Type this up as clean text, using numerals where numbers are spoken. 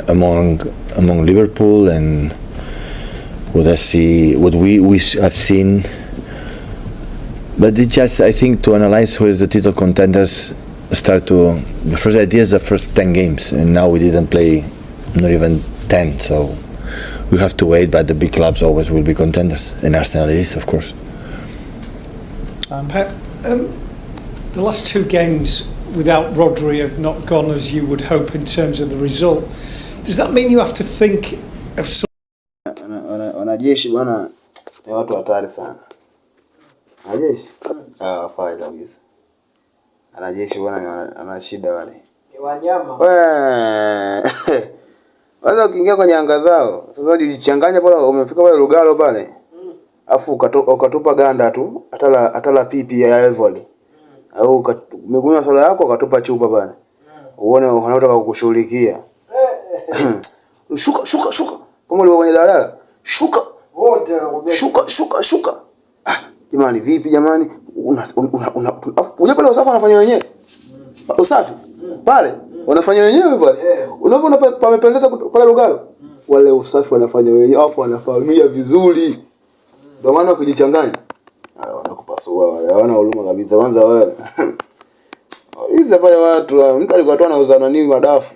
among Liverpool and what we have seen. But it just, I think, to analyze who is the title contenders, the first idea is the first 10 games, and now we didn't play not even 10, so we have to wait. But the big clubs always will be contenders, and Arsenal is, of course. Pep, the last 2 games without Rodri have not gone as you would hope in terms of the result. Does that mean you have to think of some... Wanajeshi bwana ni watu hatari sana. Wanajeshi hawafai kabisa. Wanajeshi bwana ana shida wale. Ni wanyama. Kwanza ukiingia kwenye anga zao, sasa ujichanganya pale, umefika pale Lugalo pale. Afu ukatupa ganda tu, atala pipi ya Ivory. Au umekunywa soda yako ukatupa chupa pale. Uone wanataka kukushughulikia. Shuka. Kama ulikuwa kwenye dalala, shuka. Wote wanakuambia shuka. Jamani vipi jamani? Unajua pale usafi wanafanya wenyewe. Usafi pale wanafanya wenyewe pale. Unaona pamependeza pale Lugalo. Wale usafi wanafanya wenyewe, afu wanafanyia vizuri. Ndio maana kujichanganya. Wanakupasua wale. Hawana huruma kabisa. Kwanza wewe. Hizi pale watu, mtu alikuwa tu anauza nini madafu.